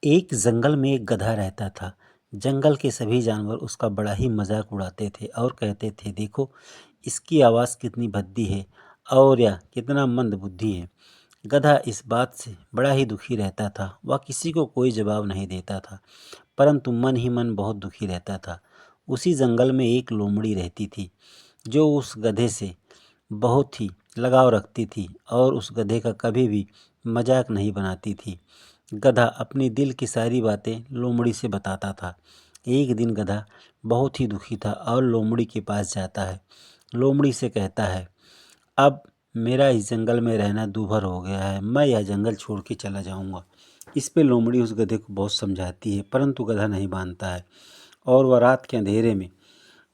एक जंगल में एक गधा रहता था। जंगल के सभी जानवर उसका बड़ा ही मजाक उड़ाते थे और कहते थे, देखो इसकी आवाज़ कितनी भद्दी है और या कितना मंद बुद्धि है। गधा इस बात से बड़ा ही दुखी रहता था। वह किसी को कोई जवाब नहीं देता था, परंतु मन ही मन बहुत दुखी रहता था। उसी जंगल में एक लोमड़ी रहती थी, जो उस गधे से बहुत ही लगाव रखती थी और उस गधे का कभी भी मजाक नहीं बनाती थी। गधा अपनी दिल की सारी बातें लोमड़ी से बताता था। एक दिन गधा बहुत ही दुखी था और लोमड़ी के पास जाता है। लोमड़ी से कहता है, अब मेरा इस जंगल में रहना दूभर हो गया है, मैं यह जंगल छोड़ के चला जाऊंगा। इस पे लोमड़ी उस गधे को बहुत समझाती है, परंतु गधा नहीं मानता है और वह रात के अंधेरे में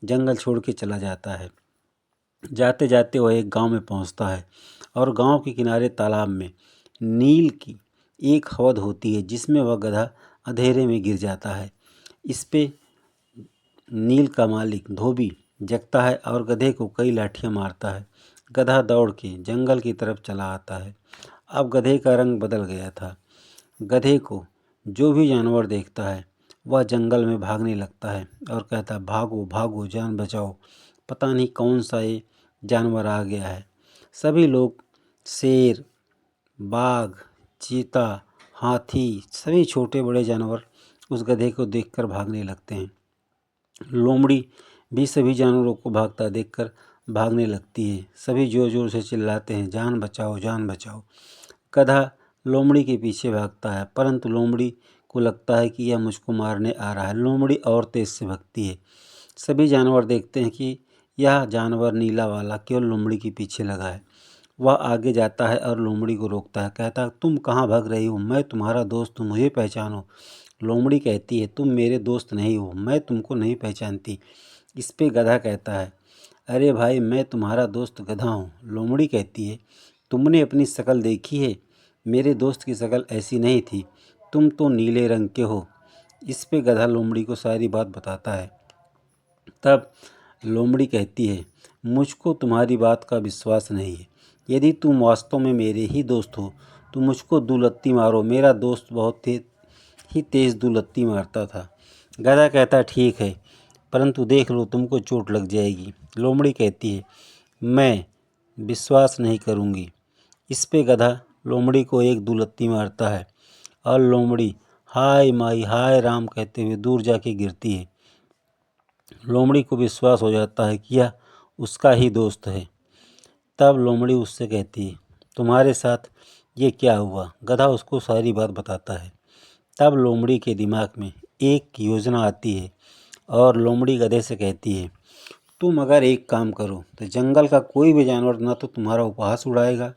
जंगल छोड़ के चला जाता है। जाते जाते वह एक गांव में पहुंचता है और गांव के किनारे तालाब में नील की एक हवद होती है, जिसमें वह गधा अंधेरे में गिर जाता है। इस पे नील का मालिक धोबी जगता है और गधे को कई लाठियां मारता है। गधा दौड़ के जंगल की तरफ चला आता है। अब गधे का रंग बदल गया था। गधे को जो भी जानवर देखता है वह जंगल में भागने लगता है और कहता है, भागो भागो जान बचाओ, पता नहीं कौन सा ये जानवर आ गया है। सभी लोग शेर, बाघ, चीता, हाथी, सभी छोटे बड़े जानवर उस गधे को देखकर भागने लगते हैं। लोमड़ी भी सभी जानवरों को भागता देखकर भागने लगती है। सभी जोर जोर से चिल्लाते हैं, जान बचाओ जान बचाओ। गधा लोमड़ी के पीछे भागता है, परंतु लोमड़ी को लगता है कि यह मुझको मारने आ रहा है। लोमड़ी और तेज से भागती है। सभी जानवर देखते हैं कि यह जानवर नीला वाला केवल लोमड़ी के पीछे लगा है। वह आगे जाता है और लोमड़ी को रोकता है, कहता है, तुम कहाँ भाग रही हो, मैं तुम्हारा दोस्त हूँ, मुझे पहचानो। लोमड़ी कहती है, तुम मेरे दोस्त नहीं हो, मैं तुमको नहीं पहचानती। इस पे गधा कहता है, अरे भाई मैं तुम्हारा दोस्त गधा हूँ। लोमड़ी कहती है, तुमने अपनी शक्ल देखी है, मेरे दोस्त की शक्ल ऐसी नहीं थी, तुम तो नीले रंग के हो। इस पे गधा लोमड़ी को सारी बात बताता है। तब लोमड़ी कहती है, मुझको तुम्हारी बात का विश्वास नहीं है। यदि तुम वास्तव में मेरे ही दोस्त हो तो मुझको दुलत्ती मारो। मेरा दोस्त बहुत ही तेज़ दुलत्ती मारता था। गधा कहता, ठीक है, परंतु देख लो तुमको चोट लग जाएगी। लोमड़ी कहती है, मैं विश्वास नहीं करूँगी। इस पे गधा लोमड़ी को एक दुलत्ती मारता है और लोमड़ी हाय माई हाय राम कहते हुए दूर जाके गिरती है। लोमड़ी को विश्वास हो जाता है कि यह उसका ही दोस्त है। तब लोमड़ी उससे कहती है, तुम्हारे साथ ये क्या हुआ। गधा उसको सारी बात बताता है। तब लोमड़ी के दिमाग में एक योजना आती है और लोमड़ी गधे से कहती है, तुम अगर एक काम करो तो जंगल का कोई भी जानवर ना तो तुम्हारा उपहास उड़ाएगा,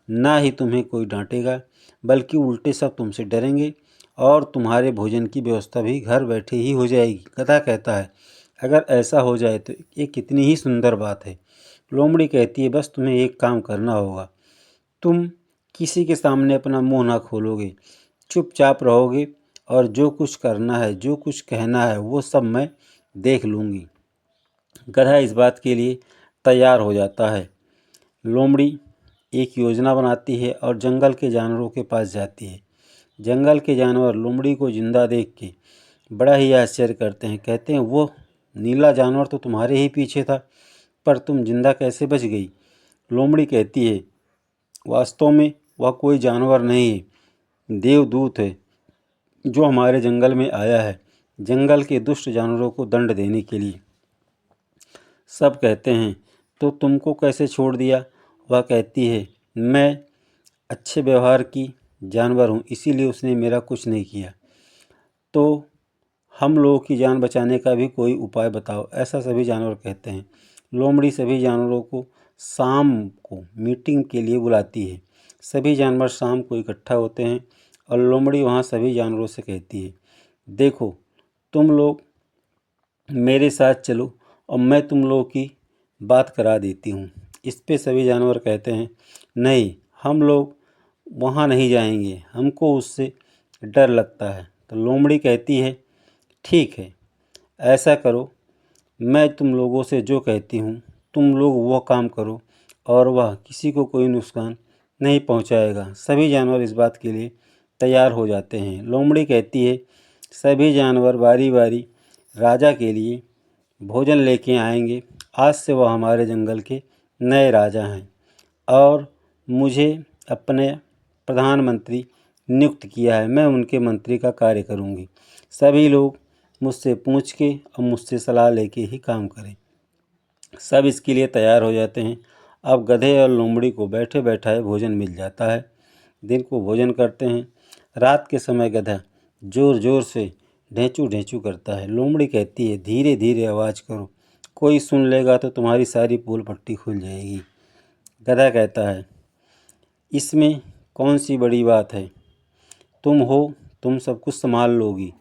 ना ही तुम्हें कोई डांटेगा, बल्कि उल्टे सब तुमसे डरेंगे और तुम्हारे भोजन की व्यवस्था भी घर बैठे ही हो जाएगी। गधा कहता है, अगर ऐसा हो जाए तो ये कितनी ही सुंदर बात है। लोमड़ी कहती है, बस तुम्हें एक काम करना होगा, तुम किसी के सामने अपना मुंह ना खोलोगे, चुपचाप रहोगे और जो कुछ करना है जो कुछ कहना है वो सब मैं देख लूँगी। गधा इस बात के लिए तैयार हो जाता है। लोमड़ी एक योजना बनाती है और जंगल के जानवरों के पास जाती है। जंगल के जानवर लोमड़ी को जिंदा देख के बड़ा ही आश्चर्य करते हैं। कहते हैं, वो नीला जानवर तो तुम्हारे ही पीछे था, पर तुम जिंदा कैसे बच गई। लोमड़ी कहती है, वास्तव में वह कोई जानवर नहीं है, देवदूत है जो हमारे जंगल में आया है जंगल के दुष्ट जानवरों को दंड देने के लिए। सब कहते हैं, तो तुमको कैसे छोड़ दिया। वह कहती है, मैं अच्छे व्यवहार की जानवर हूँ, इसीलिए उसने मेरा कुछ नहीं किया। तो हम लोगों की जान बचाने का भी कोई उपाय बताओ, ऐसा सभी जानवर कहते हैं। लोमड़ी सभी जानवरों को शाम को मीटिंग के लिए बुलाती है। सभी जानवर शाम को इकट्ठा होते हैं और लोमड़ी वहाँ सभी जानवरों से कहती है, देखो तुम लोग मेरे साथ चलो और मैं तुम लोगों की बात करा देती हूँ। इस पे सभी जानवर कहते हैं, नहीं हम लोग वहाँ नहीं जाएंगे, हमको उससे डर लगता है। तो लोमड़ी कहती है, ठीक है, ऐसा करो, मैं तुम लोगों से जो कहती हूँ तुम लोग वो काम करो और वह किसी को कोई नुकसान नहीं पहुँचाएगा। सभी जानवर इस बात के लिए तैयार हो जाते हैं। लोमड़ी कहती है, सभी जानवर बारी बारी राजा के लिए भोजन लेके आएंगे। आज से वह हमारे जंगल के नए राजा हैं और मुझे अपने प्रधानमंत्री नियुक्त किया है। मैं उनके मंत्री का कार्य करूंगी। सभी लोग मुझसे पूछ के और मुझसे सलाह लेके ही काम करें। सब इसके लिए तैयार हो जाते हैं। अब गधे और लोमड़ी को बैठे बैठाए भोजन मिल जाता है। दिन को भोजन करते हैं। रात के समय गधा जोर जोर से ढेंचू ढेंचू करता है। लोमड़ी कहती है, धीरे धीरे आवाज़ करो, कोई सुन लेगा तो तुम्हारी सारी पोल पट्टी खुल जाएगी। गधा कहता है, इसमें कौन सी बड़ी बात है, तुम हो, तुम सब कुछ संभाल लोगी।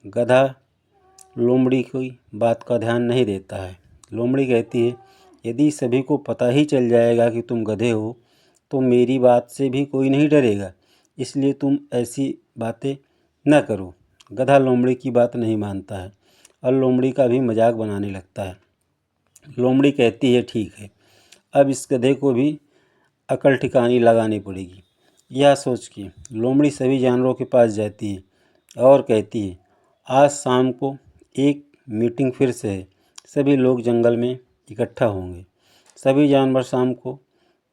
गधा लोमड़ी की बात का ध्यान नहीं देता है। लोमड़ी कहती है, यदि सभी को पता ही चल जाएगा कि तुम गधे हो तो मेरी बात से भी कोई नहीं डरेगा, इसलिए तुम ऐसी बातें न करो। गधा लोमड़ी की बात नहीं मानता है और लोमड़ी का भी मजाक बनाने लगता है। लोमड़ी कहती है, ठीक है, अब इस गधे को भी अकल ठिकानी लगानी पड़ेगी। यह सोच के लोमड़ी सभी जानवरों के पास जाती है और कहती है, आज शाम को एक मीटिंग फिर से है। सभी लोग जंगल में इकट्ठा होंगे। सभी जानवर शाम को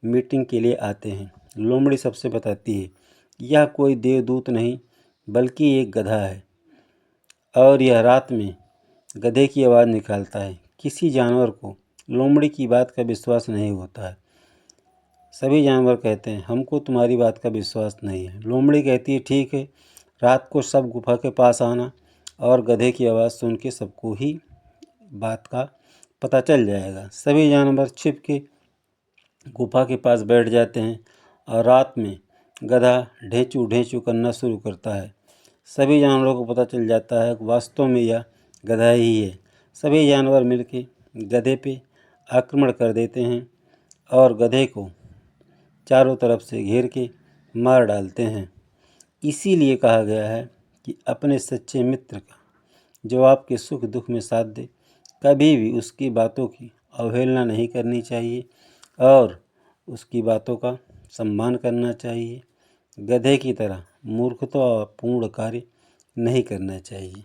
मीटिंग के लिए आते हैं। लोमड़ी सबसे बताती है, यह कोई देवदूत नहीं बल्कि एक गधा है और यह रात में गधे की आवाज़ निकालता है। किसी जानवर को लोमड़ी की बात का विश्वास नहीं होता है। सभी जानवर कहते हैं, हमको तुम्हारी बात का विश्वास नहीं है। लोमड़ी कहती है, ठीक है, रात को सब गुफा के पास आना और गधे की आवाज़ सुन के सबको ही बात का पता चल जाएगा। सभी जानवर छिप के गुफा के पास बैठ जाते हैं और रात में गधा ढेंचू ढेंचू करना शुरू करता है। सभी जानवरों को पता चल जाता है कि वास्तव में यह गधा ही है। सभी जानवर मिलके गधे पे आक्रमण कर देते हैं और गधे को चारों तरफ से घेर के मार डालते हैं। इसीलिए कहा गया है कि अपने सच्चे मित्र का जो आपके सुख दुख में साथ दे, कभी भी उसकी बातों की अवहेलना नहीं करनी चाहिए और उसकी बातों का सम्मान करना चाहिए। गधे की तरह मूर्खता और पूर्ण कार्य नहीं करना चाहिए।